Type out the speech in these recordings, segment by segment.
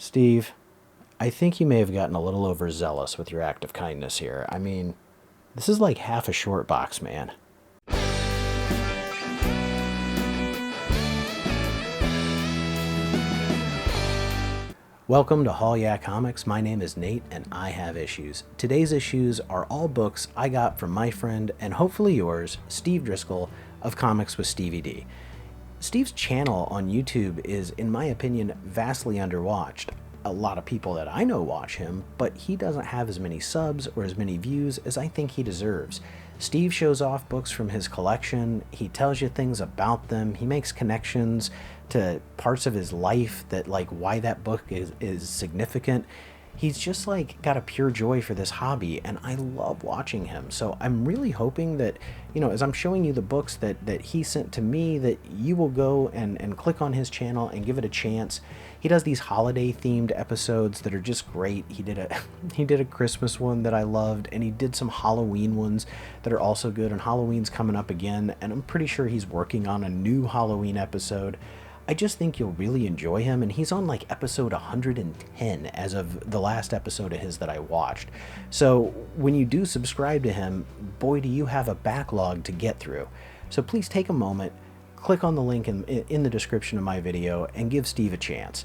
Steve, I think you may have gotten a little overzealous with your act of kindness here. I mean, this is like half a short box, man. Welcome to Haul Yeah Comics. My name is Nate and I have issues. Today's issues are all books I got from my friend and hopefully yours, Steve Driscoll of Comics with Stevey D. Steve's channel on YouTube is, in my opinion, vastly underwatched. A lot of people that I know watch him, but he doesn't have as many subs or as many views as I think he deserves. Steve shows off books from his collection, he tells you things about them, he makes connections to parts of his life that, like, why that book is significant. He's just like got a pure joy for this hobby and I love watching him. So I'm really hoping that, as I'm showing you the books that he sent to me, that you will go and click on his channel and give it a chance. He does these holiday themed episodes that are just great. He did a Christmas one that I loved, and he did some Halloween ones that are also good, and Halloween's coming up again, and I'm pretty sure he's working on a new Halloween episode. I just think you'll really enjoy him, and he's on like episode 110 as of the last episode of his that I watched. So when you do subscribe to him, boy do you have a backlog to get through. So please take a moment, click on the link in the description of my video, and give Steve a chance.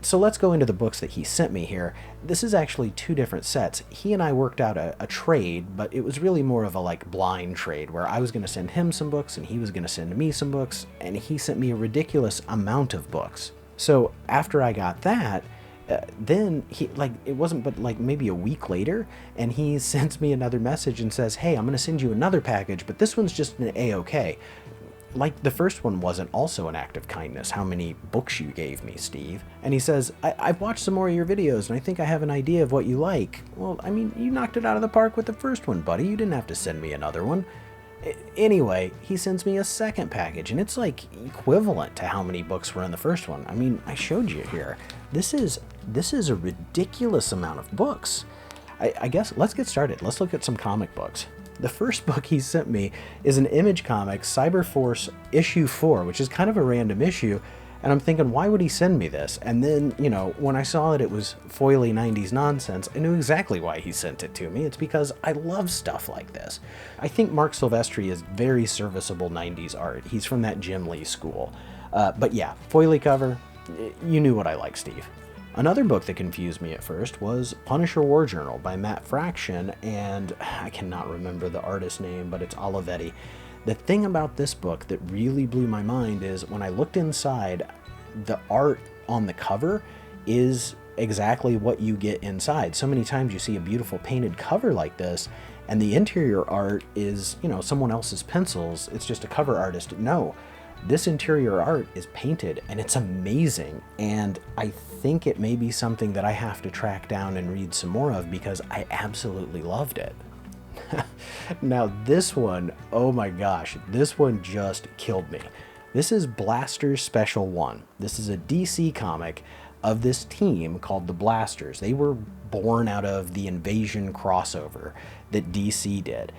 So let's go into the books that he sent me here. This is actually two different sets. He and I worked out a trade, but it was really more of a like blind trade where I was going to send him some books and he was going to send me some books, and he sent me a ridiculous amount of books. So after I got that, then he, like, it wasn't but like maybe a week later, and he sends me another message and says, hey, I'm going to send you another package, but this one's just an A-OK. Like the first one wasn't also an act of kindness. How many books you gave me, Steve? And he says, I've watched some more of your videos and I think I have an idea of what you like. Well, I mean, you knocked it out of the park with the first one, buddy. You didn't have to send me another one. Anyway, he sends me a second package, and it's like equivalent to how many books were in the first one. I mean, I showed you here. This is a ridiculous amount of books. I guess let's get started. Let's look at some comic books. The first book he sent me is an Image Comics Cyberforce issue 4, which is kind of a random issue, and I'm thinking, why would he send me this? And then, when I saw that it was foily 90s nonsense, I knew exactly why he sent it to me. It's because I love stuff like this. I think Mark Silvestri is very serviceable 90s art. He's from that Jim Lee school. But yeah, foily cover, you knew what I like, Steve. Another book that confused me at first was Punisher War Journal by Matt Fraction, and I cannot remember the artist name, but it's Olivetti. The thing about this book that really blew my mind is when I looked inside, the art on the cover is exactly what you get inside. So many times you see a beautiful painted cover like this, and the interior art is, someone else's pencils. It's just a cover artist. No. This interior art is painted and it's amazing, and I think it may be something that I have to track down and read some more of because I absolutely loved it. Now this one, oh my gosh, this one just killed me. This is Blasters Special 1. This is a DC comic of this team called the Blasters. They were born out of the Invasion crossover that DC did.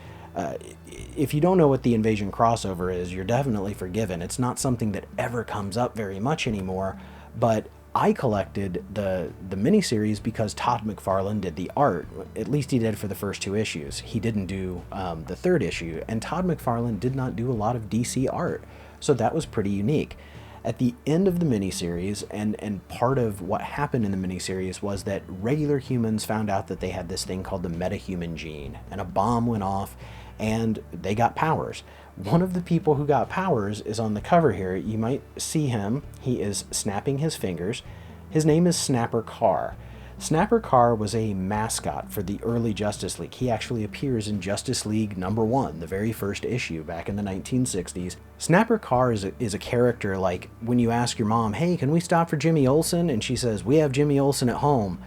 If you don't know what the Invasion crossover is, you're definitely forgiven. It's not something that ever comes up very much anymore, but I collected the miniseries because Todd McFarlane did the art. At least he did for the first two issues. He didn't do the third issue, and Todd McFarlane did not do a lot of DC art, so that was pretty unique. At the end of the miniseries, and part of what happened in the miniseries was that regular humans found out that they had this thing called the metahuman gene, and a bomb went off, and they got powers. One of the people who got powers is on the cover here. You might see him. He is snapping his fingers. His name is Snapper Carr. Snapper Carr was a mascot for the early Justice League. He actually appears in Justice League #1, the very first issue back in the 1960s. Snapper Carr is a character like when you ask your mom, hey, can we stop for Jimmy Olsen? And she says, we have Jimmy Olsen at home.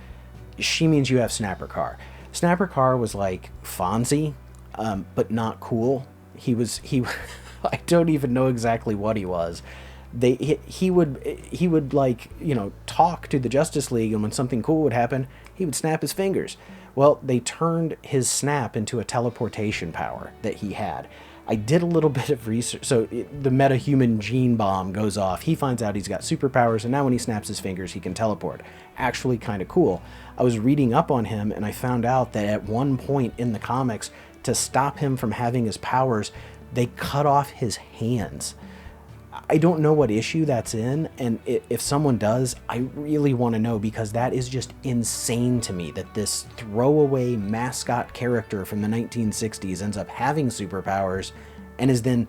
She means you have Snapper Carr. Snapper Carr was like Fonzie, but not cool. He I don't even know exactly what he was. He would like, talk to the Justice League, and when something cool would happen, he would snap his fingers. Well, they turned his snap into a teleportation power that he had. I did a little bit of research. So the metahuman gene bomb goes off. He finds out he's got superpowers, and now when he snaps his fingers, he can teleport. Actually kind of cool. I was reading up on him, and I found out that at one point in the comics, to stop him from having his powers, they cut off his hands. I don't know what issue that's in, and if someone does, I really want to know, because that is just insane to me that this throwaway mascot character from the 1960s ends up having superpowers and is then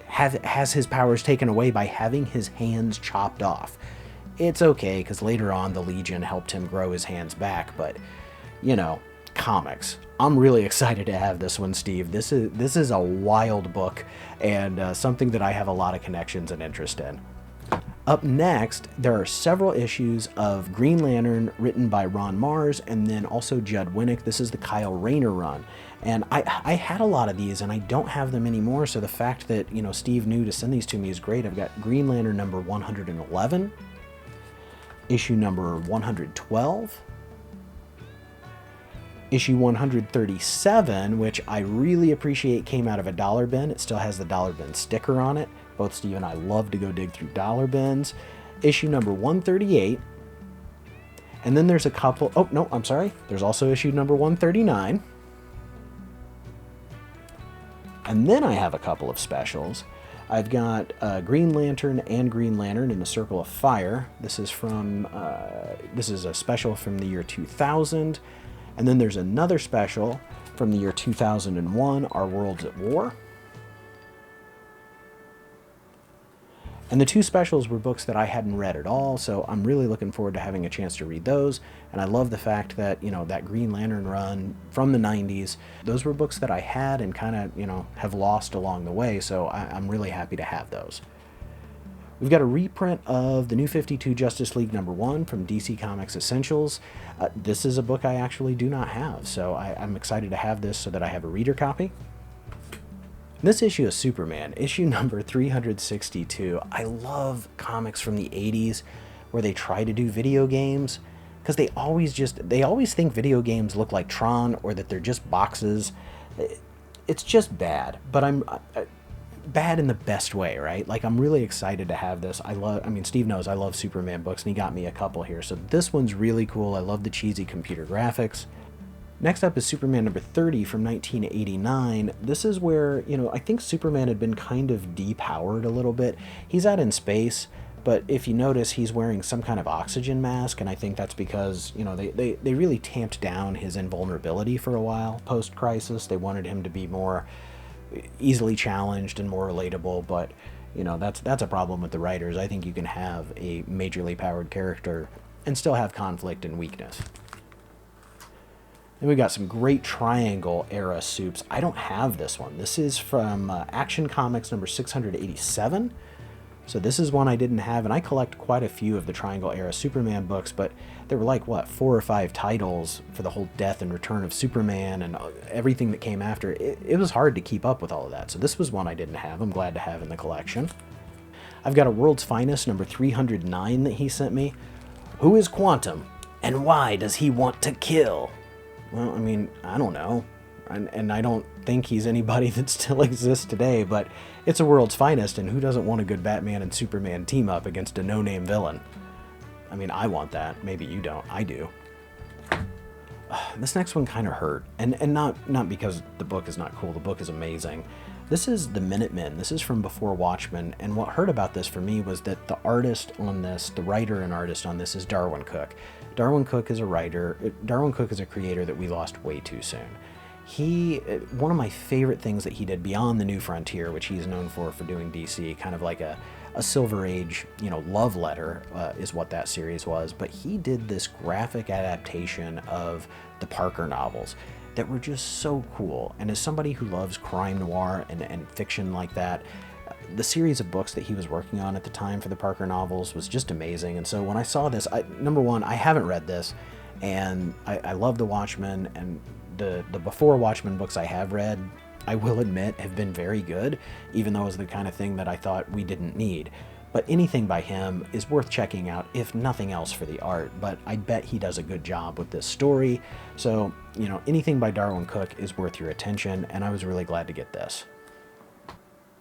has his powers taken away by having his hands chopped off. It's okay, because later on the Legion helped him grow his hands back, but, you know, comics. I'm really excited to have this one, Steve. This is a wild book, and something that I have a lot of connections and interest in. Up next, there are several issues of Green Lantern written by Ron Mars and then also Judd Winnick. This is the Kyle Rayner run. And I had a lot of these, and I don't have them anymore, so the fact that, you know, Steve knew to send these to me is great. I've got Green Lantern number 111, issue number 112, issue 137, which I really appreciate, came out of a dollar bin. It still has the dollar bin sticker on it. Both Steve and I love to go dig through dollar bins. Issue number 138. And then there's a couple... Oh, no, I'm sorry. There's also issue number 139. And then I have a couple of specials. I've got Green Lantern and Green Lantern in the Circle of Fire. This is from... this is a special from the year 2000. And then there's another special from the year 2001, Our World's at War. And the two specials were books that I hadn't read at all, so I'm really looking forward to having a chance to read those. And I love the fact that, you know, that Green Lantern run from the 90s, those were books that I had and kind of, you know, have lost along the way, so I'm really happy to have those. We've got a reprint of the New 52 Justice League #1 from DC Comics Essentials. This is a book I actually do not have, so I'm excited to have this so that I have a reader copy. This issue of Superman, issue number 362. I love comics from the 80s where they try to do video games, because they always think video games look like Tron, or that they're just boxes. It's just bad, but I'm bad in the best way, right? Like, I'm really excited to have this. I mean, Steve knows I love Superman books, and he got me a couple here. So this one's really cool. I love the cheesy computer graphics. Next up is Superman number 30 from 1989. This is where, you know, I think Superman had been kind of depowered a little bit. He's out in space, but if you notice, he's wearing some kind of oxygen mask, and I think that's because, you know, they really tamped down his invulnerability for a while post-crisis. They wanted him to be more easily challenged and more relatable, but, you know, that's a problem with the writers. I think you can have a majorly powered character and still have conflict and weakness. Then we got some great Triangle era soups. I don't have this one. This is from Action Comics number 687. So this is one I didn't have, and I collect quite a few of the Triangle era Superman books, but there were like, what, 4 or 5 titles for the whole death and return of Superman and everything that came after. It was hard to keep up with all of that, so this was one I didn't have. I'm glad to have in the collection. I've got a World's Finest number 309 that he sent me. Who is Quantum, and why does he want to kill? Well, I mean, I don't know, and I don't think he's anybody that still exists today, but it's a World's Finest, and who doesn't want a good Batman and Superman team-up against a no-name villain? I mean, I want that. Maybe you don't. I do. This next one kind of hurt, and not because the book is not cool. The book is amazing. This is The Minutemen. This is from Before Watchmen, and what hurt about this for me was that the artist on this, the writer and artist on this, is Darwin Cook. Darwin Cook is a writer. Darwin Cook is a creator that we lost way too soon. One of my favorite things that he did beyond the New Frontier, which he's known for doing DC, kind of like a Silver Age, you know, love letter is what that series was, but he did this graphic adaptation of the Parker novels that were just so cool. And as somebody who loves crime noir and fiction like that, the series of books that he was working on at the time for the Parker novels was just amazing. And so when I saw this, number one, I haven't read this, and I love the Watchmen, and the Before Watchmen books I have read, I will admit, have been very good, even though it was the kind of thing that I thought we didn't need. But anything by him is worth checking out, if nothing else for the art, but I bet he does a good job with this story. So, you know, anything by Darwin Cook is worth your attention, and I was really glad to get this.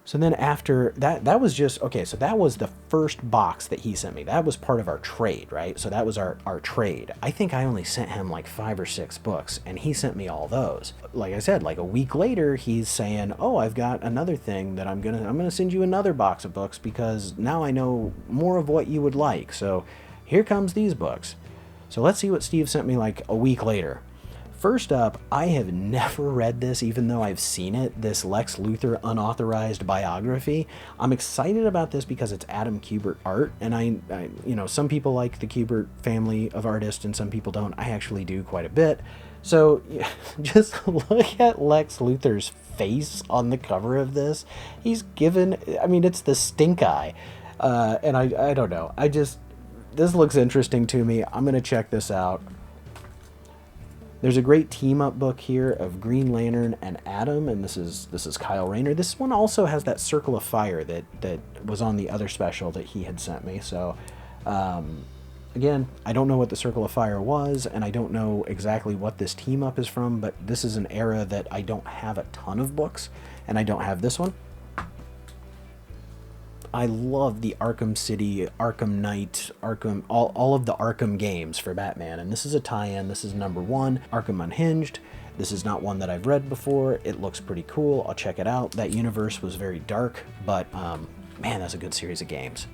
So then after that, that was just, okay, so that was the first box that he sent me. That was part of our trade, right? So that was our trade. I think I only sent him like 5 or 6 books, and he sent me all those. Like I said, like a week later, he's saying, oh, I've got another thing that I'm gonna send you another box of books because now I know more of what you would like. So here comes these books. So let's see what Steve sent me like a week later. First up, I have never read this, even though I've seen it, this Lex Luthor unauthorized biography. I'm excited about this because it's Adam Kubert art, and I you know, some people like the Kubert family of artists and some people don't. I actually do quite a bit. So just look at Lex Luthor's face on the cover of this. He's given, I mean, it's the stink eye. And I don't know. This looks interesting to me. I'm going to check this out. There's a great team-up book here of Green Lantern and Atom, and this is Kyle Rayner. This one also has that Circle of Fire that was on the other special that he had sent me. So, again, I don't know what the Circle of Fire was, and I don't know exactly what this team-up is from, but this is an era that I don't have a ton of books, and I don't have this one. I love the Arkham City, Arkham Knight, Arkham, all of the Arkham games for Batman. And this is a tie-in. This is #1, Arkham Unhinged. This is not one that I've read before. It looks pretty cool. I'll check it out. That universe was very dark, but man, that's a good series of games.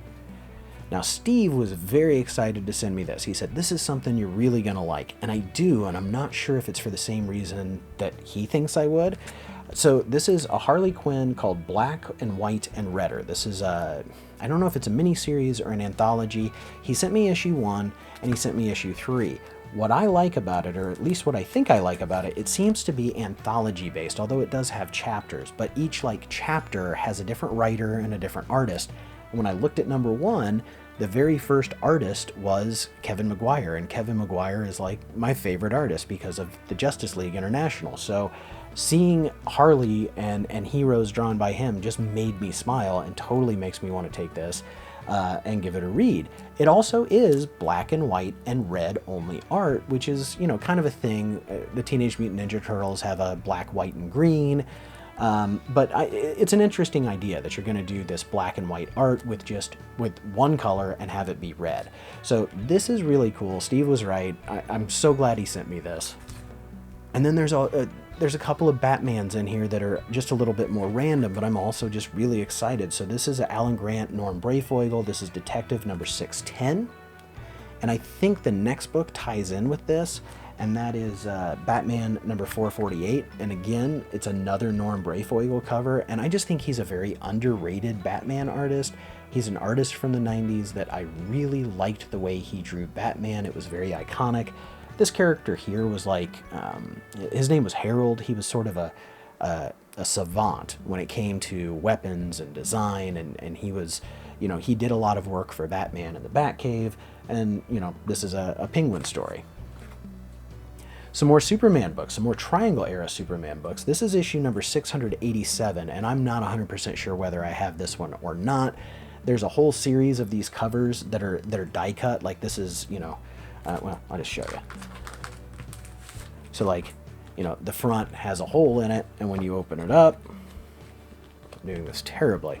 Now, Steve was very excited to send me this. He said, this is something you're really going to like. And I do, and I'm not sure if it's for the same reason that he thinks I would. So this is a Harley Quinn called Black and White and Redder. This is I don't know if it's a mini-series or an anthology. He sent me issue 1 and he sent me issue 3. What I like about it, or at least what I think I like about it, it seems to be anthology based, although it does have chapters, but each like chapter has a different writer and a different artist. When I looked at #1, the very first artist was Kevin Maguire, and Kevin Maguire is like my favorite artist because of the Justice League International. So seeing Harley and heroes drawn by him just made me smile and totally makes me want to take this and give it a read. It also is black and white and red only art, which is, you know, kind of a thing. The Teenage Mutant Ninja Turtles have a black, white, and green. But it's an interesting idea that you're going to do this black and white art with one color and have it be red. So this is really cool. Steve was right. I'm so glad he sent me this. And then there's a couple of Batmans in here that are just a little bit more random, but I'm also just really excited. So this is Alan Grant, Norm Brayfogle. This is Detective number 610. And I think the next book ties in with this, and that is Batman number 448. And again, it's another Norm Brayfogle cover, and I just think he's a very underrated Batman artist. He's an artist from the 90s that I really liked the way he drew Batman. It was very iconic. This character here was like, his name was Harold. He was sort of a savant when it came to weapons and design, and he was, you know, he did a lot of work for Batman in the Batcave, and, you know, this is a Penguin story. Some more Superman books, some more Triangle era Superman books. This is issue number 687, and I'm not 100% sure whether I have this one or not. There's a whole series of these covers that are die cut. Like this is, you know, well, I'll just show you. So like, you know, the front has a hole in it, and when you open it up, I'm doing this terribly.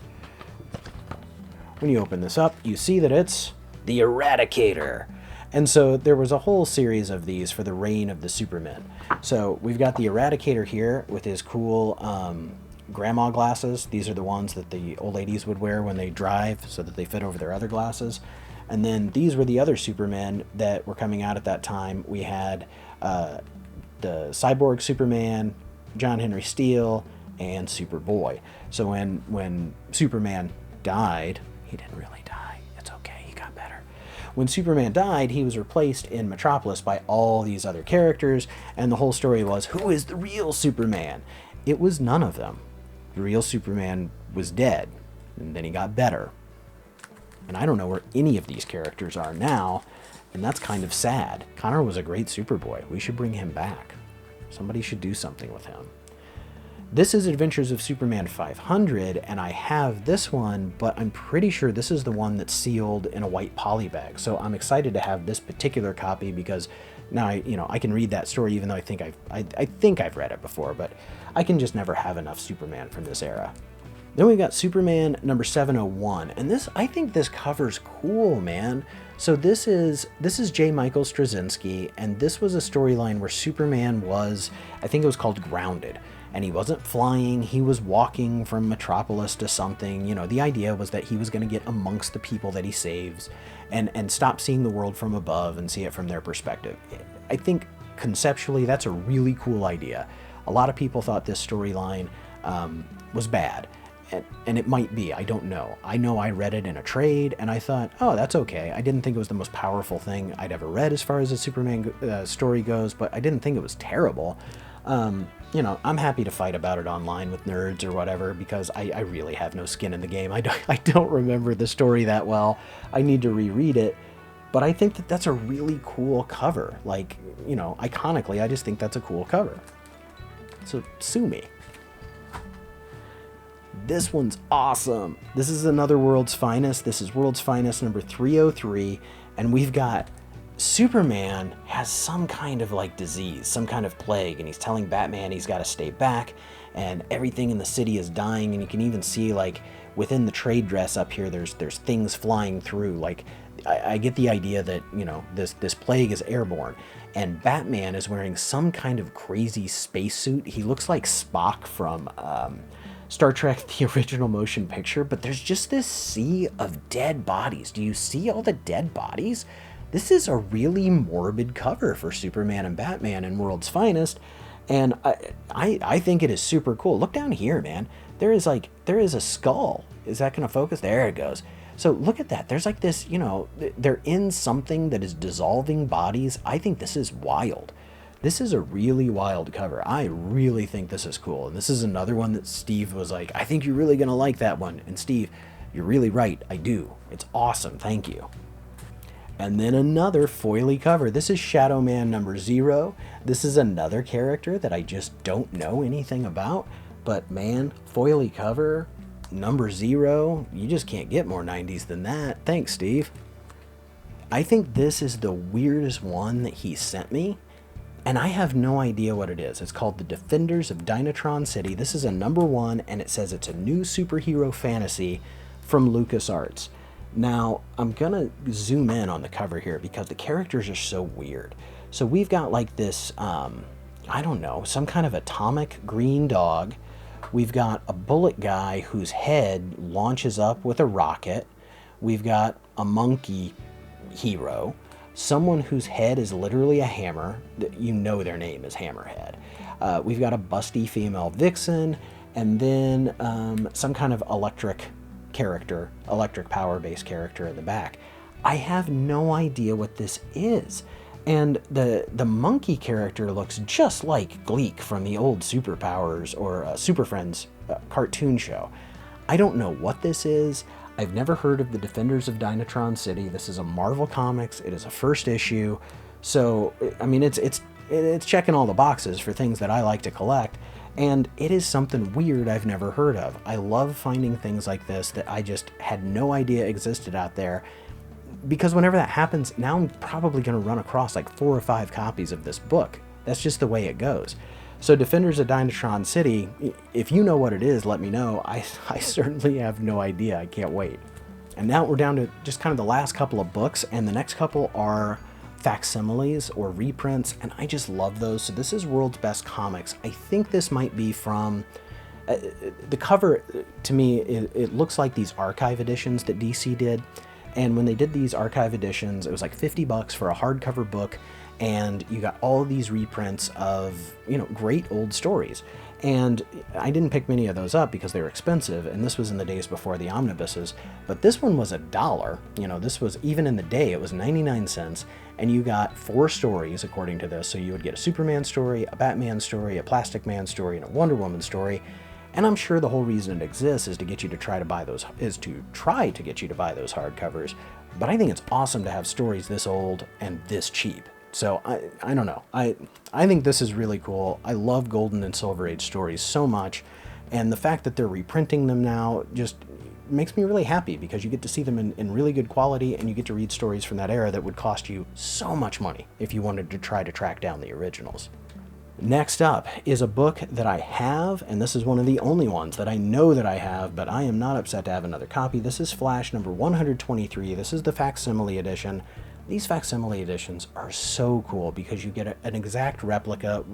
When you open this up, you see that it's the Eradicator. And so there was a whole series of these for the reign of the Supermen. So we've got the Eradicator here with his cool grandma glasses. These are the ones that the old ladies would wear when they drive so that they fit over their other glasses. And then these were the other Supermen that were coming out at that time. We had the Cyborg Superman, John Henry Steele, and Superboy. So when Superman died, he didn't really die. It's okay, he got better. When Superman died, he was replaced in Metropolis by all these other characters, and the whole story was, who is the real Superman? It was none of them. The real Superman was dead, and then he got better. And I don't know where any of these characters are now, and that's kind of sad. Connor was a great Superboy. We should bring him back. Somebody should do something with him. This is Adventures of Superman 500, and I have this one, but I'm pretty sure this is the one that's sealed in a white poly bag. So I'm excited to have this particular copy because now I can read that story, even though I think I've read it before, but I can just never have enough Superman from this era. Then we got Superman number 701, and this, I think this cover's cool, man. So this is J. Michael Straczynski, and this was a storyline where Superman was, I think it was called Grounded, and he wasn't flying, he was walking from Metropolis to something. You know, the idea was that he was going to get amongst the people that he saves and stop seeing the world from above and see it from their perspective. I think conceptually that's a really cool idea. A lot of people thought this storyline was bad. And it might be, I don't know. I know I read it in a trade, and I thought, oh, that's okay. I didn't think it was the most powerful thing I'd ever read as far as a Superman story goes, but I didn't think it was terrible. You know, I'm happy to fight about it online with nerds or whatever, because I really have no skin in the game. I don't remember the story that well. I need to reread it. But I think that that's a really cool cover. Like, you know, iconically, I just think that's a cool cover. So sue me. This one's awesome. This is another World's Finest. This is World's Finest number 303. And we've got Superman has some kind of like disease, some kind of plague. And he's telling Batman he's got to stay back. And everything in the city is dying. And you can even see like within the trade dress up here, there's things flying through. Like I get the idea that, you know, this plague is airborne. And Batman is wearing some kind of crazy spacesuit. He looks like Spock from Star Trek, the original motion picture, but there's just this sea of dead bodies. Do you see all the dead bodies? This is a really morbid cover for Superman and Batman in World's Finest, and I think it is super cool. Look down here, man. There is a skull. Is that going to focus? There it goes. So look at that. There's like this, you know, they're in something that is dissolving bodies. I think this is wild. This is a really wild cover. I really think this is cool. And this is another one that Steve was like, I think you're really going to like that one. And Steve, you're really right. I do. It's awesome. Thank you. And then another foily cover. This is Shadow Man number 0. This is another character that I just don't know anything about. But man, foily cover, number 0. You just can't get more 90s than that. Thanks, Steve. I think this is the weirdest one that he sent me. And I have no idea what it is. It's called The Defenders of Dynatron City. This is a number 1, and it says it's a new superhero fantasy from LucasArts. Now, I'm going to zoom in on the cover here because the characters are so weird. So we've got like this, I don't know, some kind of atomic green dog. We've got a bullet guy whose head launches up with a rocket. We've got a monkey hero. Someone whose head is literally a hammer. You know their name is Hammerhead. We've got a busty female vixen, and then some kind of electric power-based character in the back. I have no idea what this is. And the monkey character looks just like Gleek from the old Superpowers or Super Friends cartoon show. I don't know what this is. I've never heard of the Defenders of Dynatron City. This is a Marvel Comics. It is a first issue. So, I mean, it's checking all the boxes for things that I like to collect. And it is something weird I've never heard of. I love finding things like this that I just had no idea existed out there. Because whenever that happens, now I'm probably going to run across like 4 or 5 copies of this book. That's just the way it goes. So Defenders of Dynatron City, if you know what it is, let me know. I certainly have no idea. I can't wait. And now we're down to just kind of the last couple of books, and the next couple are facsimiles or reprints, and I just love those. So this is World's Best Comics. I think this might be from... the cover, to me, it looks like these archive editions that DC did. And when they did these archive editions, it was like $50 for a hardcover book, and you got all of these reprints of, you know, great old stories. And I didn't pick many of those up because they were expensive, and this was in the days before the omnibuses, but this one was $1. You know, this was, even in the day, it was 99 cents, and you got 4 stories according to this. So you would get a Superman story, a Batman story, a Plastic Man story, and a Wonder Woman story. And I'm sure the whole reason it exists is to get you to try to buy those, hardcovers. But I think it's awesome to have stories this old and this cheap. So I don't know. I think this is really cool. I love Golden and Silver Age stories so much. And the fact that they're reprinting them now just makes me really happy, because you get to see them in really good quality, and you get to read stories from that era that would cost you so much money if you wanted to try to track down the originals. Next up is a book that I have, and this is one of the only ones that I know that I have, but I am not upset to have another copy. This is Flash number 123. This is the facsimile edition. These facsimile editions are so cool because you get an exact replica,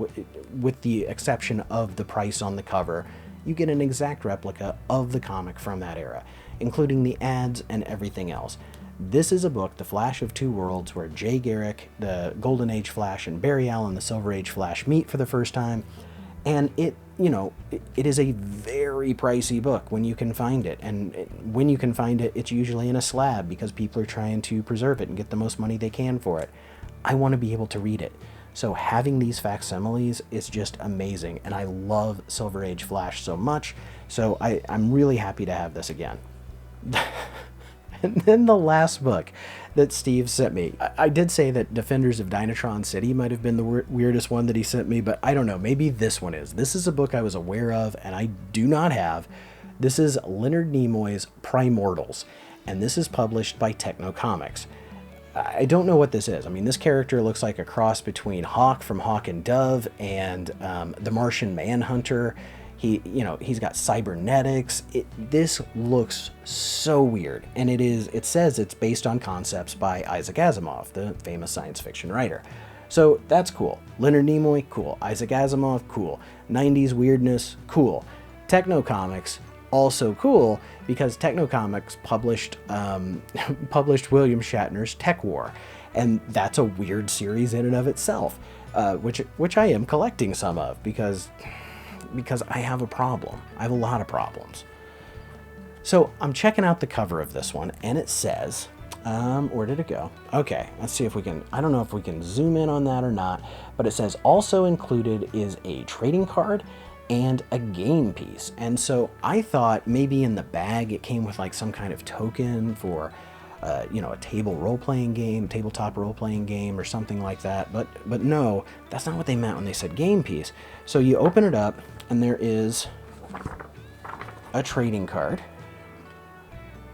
with the exception of the price on the cover. You get an exact replica of the comic from that era, including the ads and everything else. This is a book, The Flash of Two Worlds, where Jay Garrick, the Golden Age Flash, and Barry Allen, the Silver Age Flash, meet for the first time. And it is a very pricey book when you can find it. And when you can find it, it's usually in a slab because people are trying to preserve it and get the most money they can for it. I want to be able to read it. So having these facsimiles is just amazing. And I love Silver Age Flash so much. So I'm really happy to have this again. And then the last book that Steve sent me. I did say that Defenders of Dynatron City might have been the weirdest one that he sent me, but I don't know. Maybe this one is. This is a book I was aware of and I do not have. This is Leonard Nimoy's Primortals, and this is published by Techno Comics. I don't know what this is. I mean, this character looks like a cross between Hawk from Hawk and Dove and the Martian Manhunter. He's got cybernetics. This looks so weird, and it says it's based on concepts by Isaac Asimov, the famous science fiction writer. So that's cool. Leonard Nimoy, cool. Isaac Asimov, cool. 90s weirdness, cool. Techno Comics, also cool, because Techno Comics published William Shatner's Tech War, and that's a weird series in and of itself, which I am collecting some of because I have a problem. I have a lot of problems. So I'm checking out the cover of this one, and it says, where did it go? Okay, let's see if we can, I don't know if we can zoom in on that or not, but it says also included is a trading card and a game piece. And so I thought maybe in the bag it came with like some kind of token for a tabletop role-playing game or something like that. But no, that's not what they meant when they said game piece. So you open it up, and there is a trading card.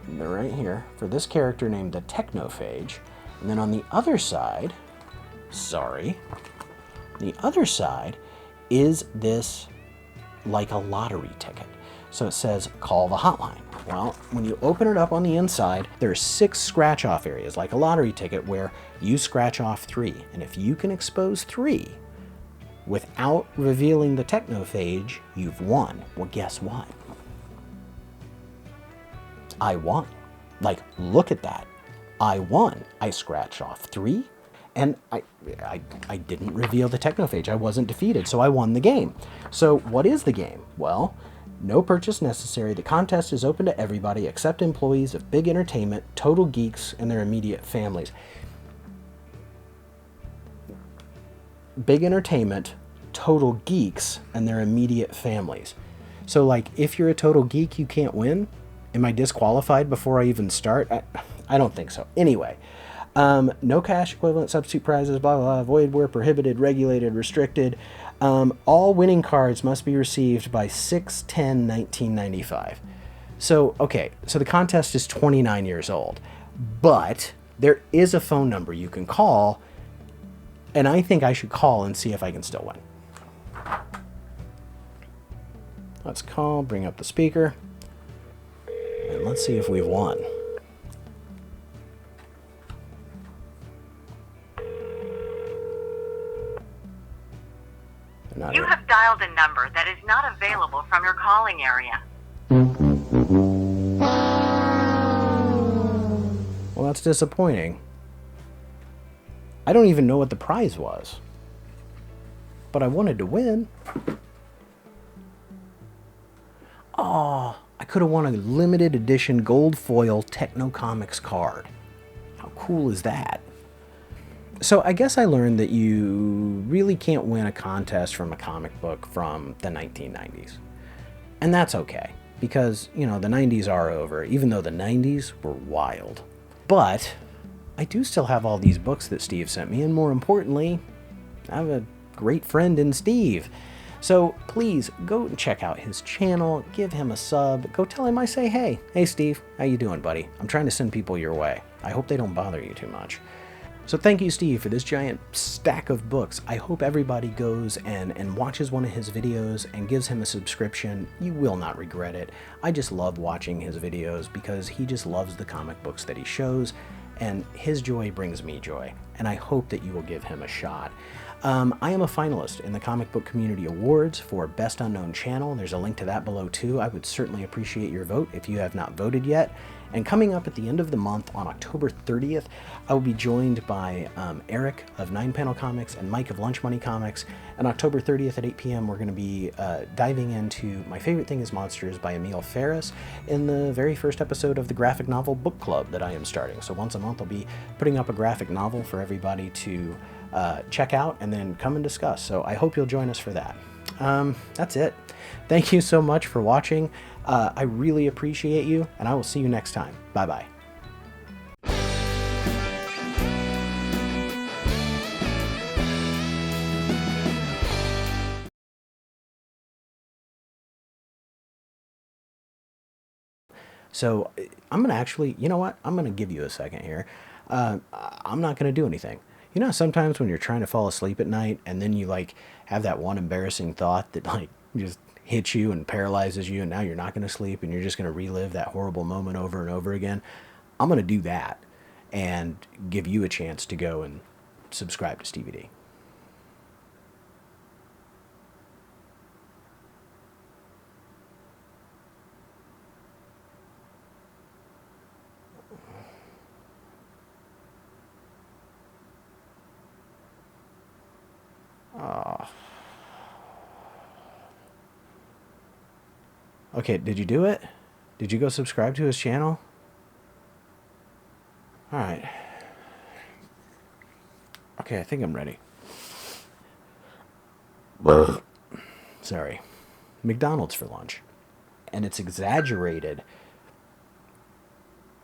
They're right here for this character named the Technophage. And then on the other side, the other side is this like a lottery ticket. So it says, call the hotline. Well, when you open it up on the inside, there are 6 scratch-off areas, like a lottery ticket, where you scratch off 3. And if you can expose 3 without revealing the Technophage, you've won. Well, guess what? I won. Like, look at that. I won. I scratched off 3, and I didn't reveal the Technophage. I wasn't defeated, so I won the game. So what is the game? Well, no purchase necessary. The contest is open to everybody except employees of Big Entertainment, Total Geeks, and their immediate families. Big Entertainment, Total Geeks, and their immediate families. So, like, if you're a Total Geek, you can't win? Am I disqualified before I even start? I don't think so. Anyway, no cash equivalent substitute prizes, blah, blah, blah, void where prohibited, regulated, restricted. All winning cards must be received by 6/10/1995. So, okay, so the contest is 29 years old, but there is a phone number you can call, and I think I should call and see if I can still win. Let's call, bring up the speaker, and let's see if we've won. You have dialed a number that is not available from your calling area. Well, that's disappointing. I don't even know what the prize was, but I wanted to win. Oh, I could have won a limited edition gold foil Techno Comics card. How cool is that? So I guess I learned that you really can't win a contest from a comic book from the 1990s. And that's okay, because, the 90s are over, even though the 90s were wild. But I do still have all these books that Steve sent me, and more importantly, I have a great friend in Steve. So please go and check out his channel, give him a sub, go tell him I say hey. Hey Steve, how you doing, buddy? I'm trying to send people your way. I hope they don't bother you too much. So thank you, Steve, for this giant stack of books. I hope everybody goes and watches one of his videos and gives him a subscription. You will not regret it. I just love watching his videos because he just loves the comic books that he shows, and his joy brings me joy, and I hope that you will give him a shot. I am a finalist in the Comic Book Community Awards for Best Unknown Channel. There's a link to that below too. I would certainly appreciate your vote if you have not voted yet. And coming up at the end of the month on October 30th, I will be joined by Eric of 9 Panel Comics and Mike of Lunch Money Comics. And October 30th at 8 p.m. we're going to be diving into My Favorite Thing is Monsters by Emil Ferris in the very first episode of the graphic novel book club that I am starting. So once a month I'll be putting up a graphic novel for everybody to check out and then come and discuss. So I hope you'll join us for that. That's it. Thank you so much for watching. I really appreciate you, and I will see you next time. Bye-bye. So I'm going to actually, you know what? I'm going to give you a second here. I'm not going to do anything. You know, sometimes when you're trying to fall asleep at night and then you like have that one embarrassing thought that like just hits you and paralyzes you, and now you're not going to sleep and you're just going to relive that horrible moment over and over again. I'm going to do that and give you a chance to go and subscribe to Stevey D. Oh. Okay, did you do it? Did you go subscribe to his channel? Alright. Okay, I think I'm ready. Sorry. McDonald's for lunch. And it's exaggerated